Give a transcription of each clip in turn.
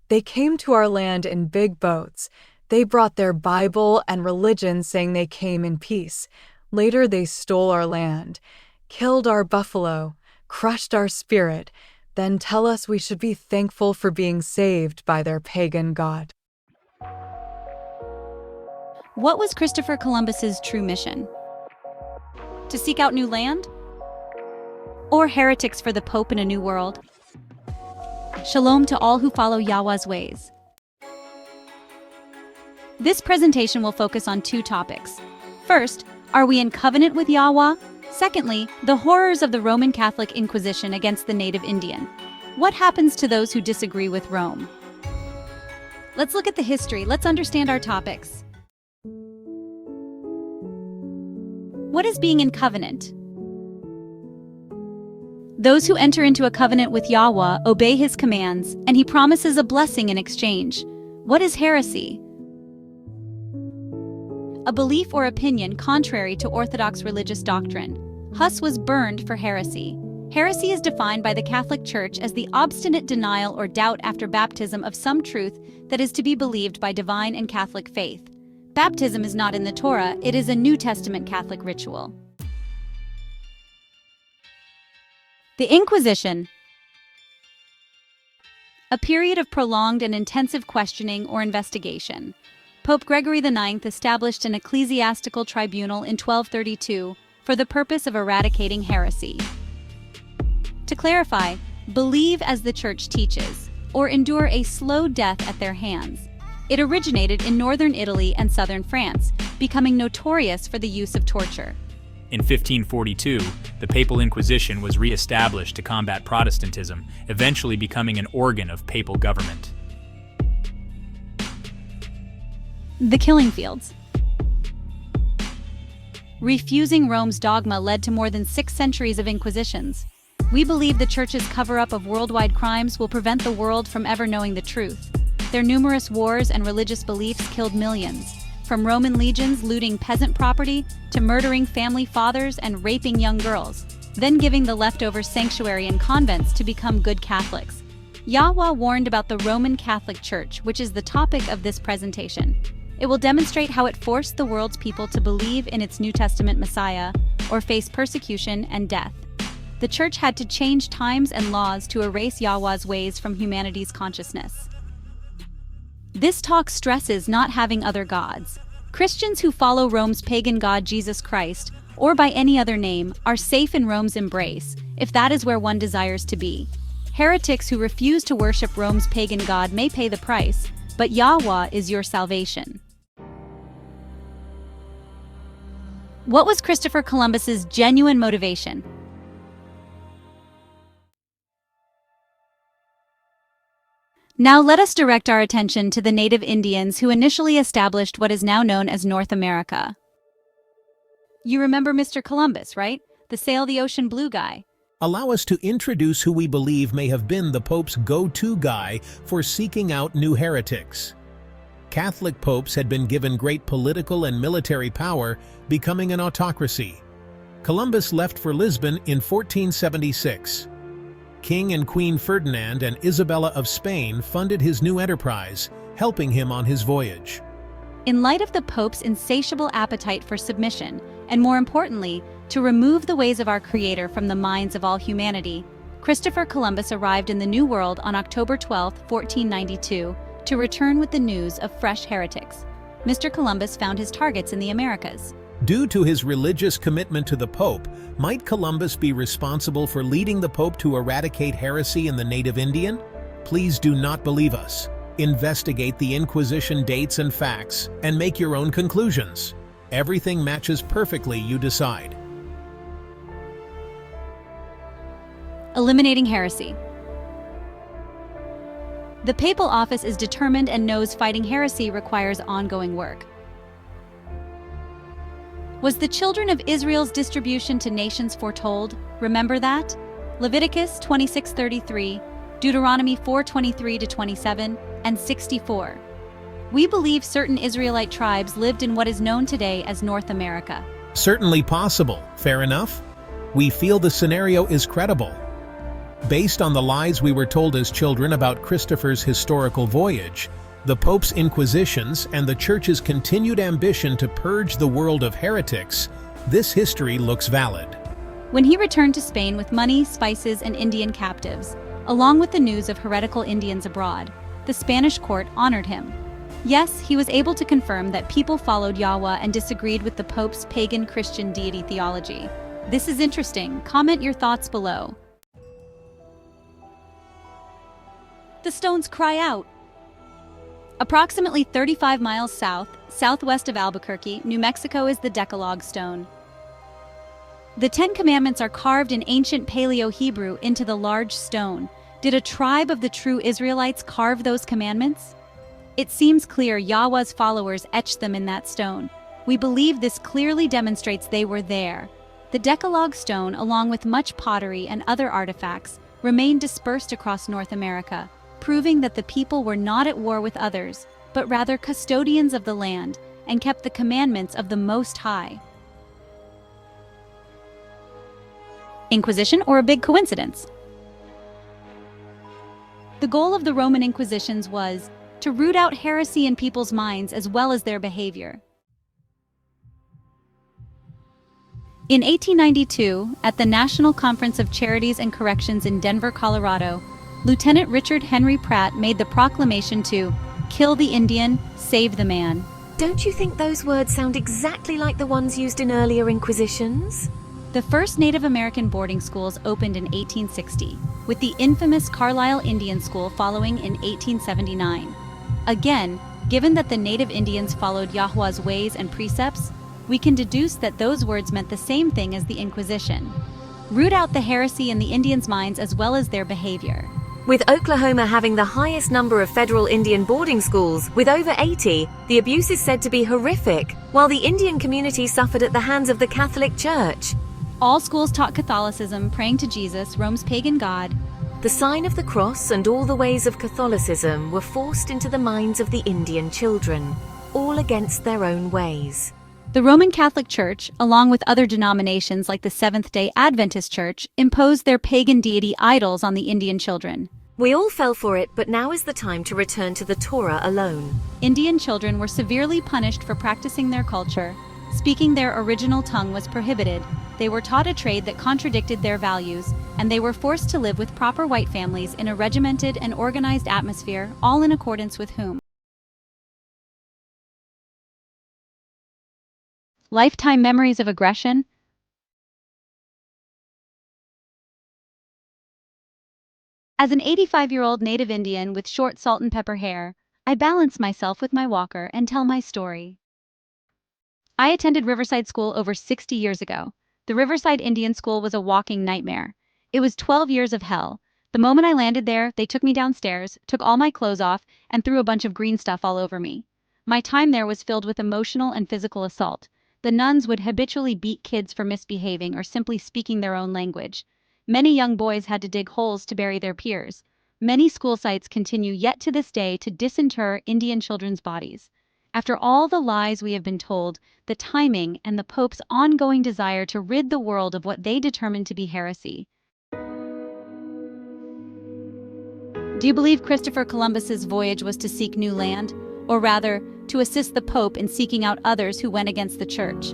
They came to our land in big boats. They brought their Bible and religion saying they came in peace. Later they stole our land, killed our buffalo, crushed our spirit, then tell us we should be thankful for being saved by their pagan god. What was Christopher Columbus's true mission? To seek out new land? Or heretics for the Pope in a new world? Shalom to all who follow Yahuah's ways. This presentation will focus on two topics. First, are we in covenant with Yahuah? Secondly, the horrors of the Roman Catholic Inquisition against the native Indian. What happens to those who disagree with Rome? Let's look at the history. Let's understand our topics. What is being in covenant? Those who enter into a covenant with Yahuah obey his commands, and he promises a blessing in exchange. What is heresy? A belief or opinion contrary to Orthodox religious doctrine. Hus was burned for heresy. Heresy is defined by the Catholic Church as the obstinate denial or doubt after baptism of some truth that is to be believed by divine and Catholic faith. Baptism is not in the Torah, it is a New Testament Catholic ritual. The Inquisition. A period of prolonged and intensive questioning or investigation. Pope Gregory IX established an ecclesiastical tribunal in 1232 for the purpose of eradicating heresy. To clarify, believe as the Church teaches, or endure a slow death at their hands. It originated in northern Italy and southern France, becoming notorious for the use of torture. In 1542, the Papal Inquisition was re-established to combat Protestantism, eventually becoming an organ of papal government. The Killing Fields. Refusing Rome's dogma led to more than 6 centuries of inquisitions. We believe the Church's cover-up of worldwide crimes will prevent the world from ever knowing the truth. Their numerous wars and religious beliefs killed millions, from Roman legions looting peasant property to murdering family fathers and raping young girls, then giving the leftover sanctuary and convents to become good Catholics. Yahuah warned about the Roman Catholic Church, which is the topic of this presentation. It will demonstrate how it forced the world's people to believe in its New Testament Messiah or face persecution and death. The Church had to change times and laws to erase Yahuah's ways from humanity's consciousness. This talk stresses not having other gods. Christians who follow Rome's pagan god Jesus Christ, or by any other name, are safe in Rome's embrace, if that is where one desires to be. Heretics who refuse to worship Rome's pagan god may pay the price, but Yahuah is your salvation. What was Christopher Columbus's genuine motivation? Now let us direct our attention to the native Indians who initially established what is now known as North America. You remember Mr. Columbus, right? The sail the ocean blue guy. Allow us to introduce who we believe may have been the Pope's go-to guy for seeking out new heretics. Catholic popes had been given great political and military power, becoming an autocracy. Columbus left for Lisbon in 1476. King and Queen Ferdinand and Isabella of Spain funded his new enterprise, helping him on his voyage. In light of the Pope's insatiable appetite for submission, and more importantly, to remove the ways of our Creator from the minds of all humanity, Christopher Columbus arrived in the New World on October 12, 1492, to return with the news of fresh heretics. Mr. Columbus found his targets in the Americas. Due to his religious commitment to the Pope, might Columbus be responsible for leading the Pope to eradicate heresy in the native Indian? Please do not believe us. Investigate the Inquisition dates and facts, and make your own conclusions. Everything matches perfectly, you decide. Eliminating heresy. The papal office is determined and knows fighting heresy requires ongoing work. Was the children of Israel's distribution to nations foretold? Remember that? Leviticus 26:33, Deuteronomy 4:23-27, and 64. We believe certain Israelite tribes lived in what is known today as North America. Certainly possible. Fair enough. We feel the scenario is credible. Based on the lies we were told as children about Christopher's historical voyage, the Pope's inquisitions, and the Church's continued ambition to purge the world of heretics, this history looks valid. When he returned to Spain with money, spices, and Indian captives, along with the news of heretical Indians abroad, the Spanish court honored him. Yes, he was able to confirm that people followed Yahuah and disagreed with the Pope's pagan Christian deity theology. This is interesting. Comment your thoughts below. The stones cry out. Approximately 35 miles southwest of Albuquerque, New Mexico is the Decalogue stone. The Ten Commandments are carved in ancient Paleo-Hebrew into the large stone. Did a tribe of the true Israelites carve those commandments? It seems clear Yahuah's followers etched them in that stone. We believe this clearly demonstrates they were there. The Decalogue stone, along with much pottery and other artifacts, remain dispersed across North America, proving that the people were not at war with others, but rather custodians of the land, and kept the commandments of the Most High. Inquisition, or a big coincidence? The goal of the Roman Inquisitions was to root out heresy in people's minds as well as their behavior. In 1892, at the National Conference of Charities and Corrections in Denver, Colorado, Lieutenant Richard Henry Pratt made the proclamation to kill the Indian, save the man. Don't you think those words sound exactly like the ones used in earlier Inquisitions? The first Native American boarding schools opened in 1860, with the infamous Carlisle Indian School following in 1879. Again, given that the Native Indians followed Yahuah's ways and precepts, we can deduce that those words meant the same thing as the Inquisition. Root out the heresy in the Indians' minds as well as their behavior. With Oklahoma having the highest number of federal Indian boarding schools, with over 80, the abuse is said to be horrific, while the Indian community suffered at the hands of the Catholic Church. All schools taught Catholicism, praying to Jesus, Rome's pagan god. The sign of the cross and all the ways of Catholicism were forced into the minds of the Indian children, all against their own ways. The Roman Catholic Church, along with other denominations like the Seventh-day Adventist Church, imposed their pagan deity idols on the Indian children. We all fell for it, but now is the time to return to the Torah alone. Indian children were severely punished for practicing their culture. Speaking their original tongue was prohibited. They were taught a trade that contradicted their values, and they were forced to live with proper white families in a regimented and organized atmosphere, all in accordance with whom? Lifetime memories of aggression? As an 85-year-old Native Indian with short salt and pepper hair, I balance myself with my walker and tell my story. I attended Riverside School over 60 years ago. The Riverside Indian School was a walking nightmare. It was 12 years of hell. The moment I landed there, they took me downstairs, took all my clothes off, and threw a bunch of green stuff all over me. My time there was filled with emotional and physical assault. The nuns would habitually beat kids for misbehaving or simply speaking their own language. Many young boys had to dig holes to bury their peers. Many school sites continue yet to this day to disinter Indian children's bodies. After all the lies we have been told, the timing, and the Pope's ongoing desire to rid the world of what they determined to be heresy. Do you believe Christopher Columbus's voyage was to seek new land, or rather, to assist the Pope in seeking out others who went against the Church?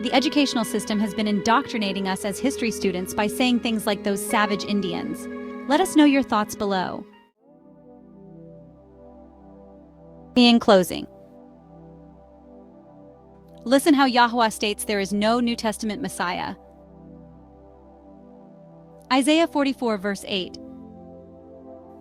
The educational system has been indoctrinating us as history students by saying things like those savage Indians. Let us know your thoughts below. In closing, listen how Yahuah states there is no New Testament Messiah. Isaiah 44 verse 8.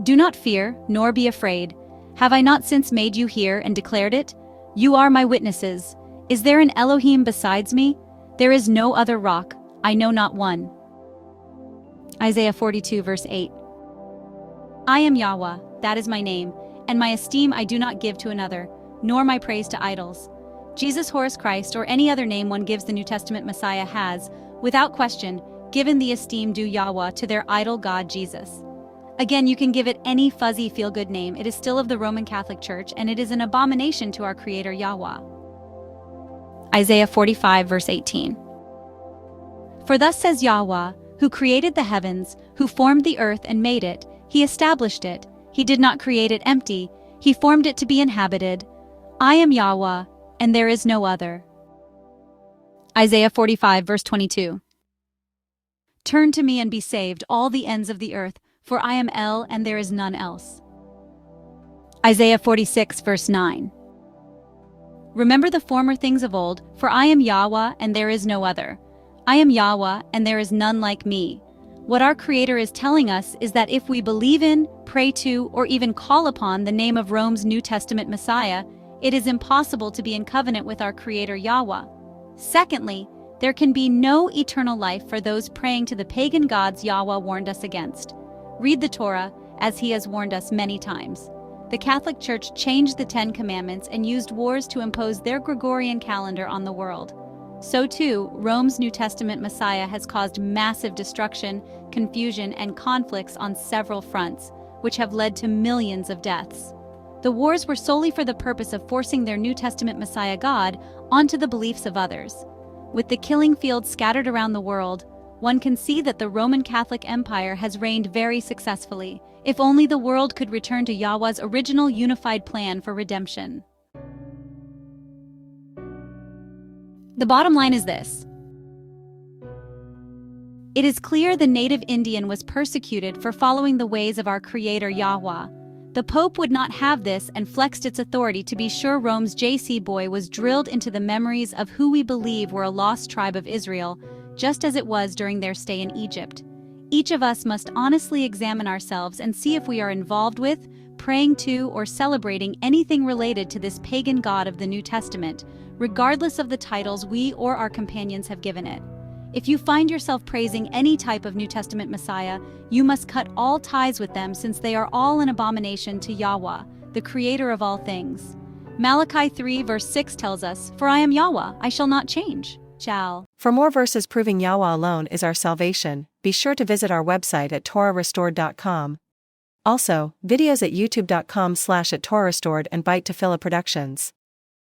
Do not fear, nor be afraid. Have I not since made you hear and declared it? You are my witnesses. Is there an Elohim besides me? There is no other rock, I know not one. Isaiah 42 verse 8. I am Yahuah, that is my name, and my esteem I do not give to another, nor my praise to idols. Jesus Horus Christ, or any other name one gives the New Testament Messiah, has, without question, given the esteem due Yahuah to their idol god Jesus. Again, you can give it any fuzzy feel-good name, it is still of the Roman Catholic Church, and it is an abomination to our Creator Yahuah. Isaiah 45 verse 18. For thus says Yahuah, who created the heavens, who formed the earth and made it. He established it. He did not create it empty. He formed it to be inhabited. I am Yahuah, and there is no other. Isaiah 45, verse 22. Turn to me and be saved, all the ends of the earth, for I am El, and there is none else. Isaiah 46, verse 9. Remember the former things of old, for I am Yahuah, and there is no other. I am Yahuah, and there is none like me. What our Creator is telling us is that if we believe in, pray to, or even call upon the name of Rome's New Testament Messiah, it is impossible to be in covenant with our Creator Yahuah. Secondly, there can be no eternal life for those praying to the pagan gods Yahuah warned us against. Read the Torah, as He has warned us many times. The Catholic Church changed the Ten Commandments and used wars to impose their Gregorian calendar on the world. So too, Rome's New Testament Messiah has caused massive destruction, confusion, and conflicts on several fronts, which have led to millions of deaths. The wars were solely for the purpose of forcing their New Testament Messiah God onto the beliefs of others. With the killing fields scattered around the world, one can see that the Roman Catholic Empire has reigned very successfully, if only the world could return to Yahuah's original unified plan for redemption. The bottom line is this. It is clear the native Indian was persecuted for following the ways of our Creator Yahuah. The Pope would not have this and flexed its authority to be sure Rome's JC boy was drilled into the memories of who we believe were a lost tribe of Israel, just as it was during their stay in Egypt. Each of us must honestly examine ourselves and see if we are involved with, praying to, or celebrating anything related to this pagan god of the New Testament, regardless of the titles we or our companions have given it. If you find yourself praising any type of New Testament Messiah, you must cut all ties with them, since they are all an abomination to Yahuah, the Creator of all things. Malachi 3 verse 6 tells us, "For I am Yahuah, I shall not change." For more verses proving Yahuah alone is our salvation, be sure to visit our website at torahrestored.com. Also, videos at youtube.com/@torahrestored and Bite to Phila Productions.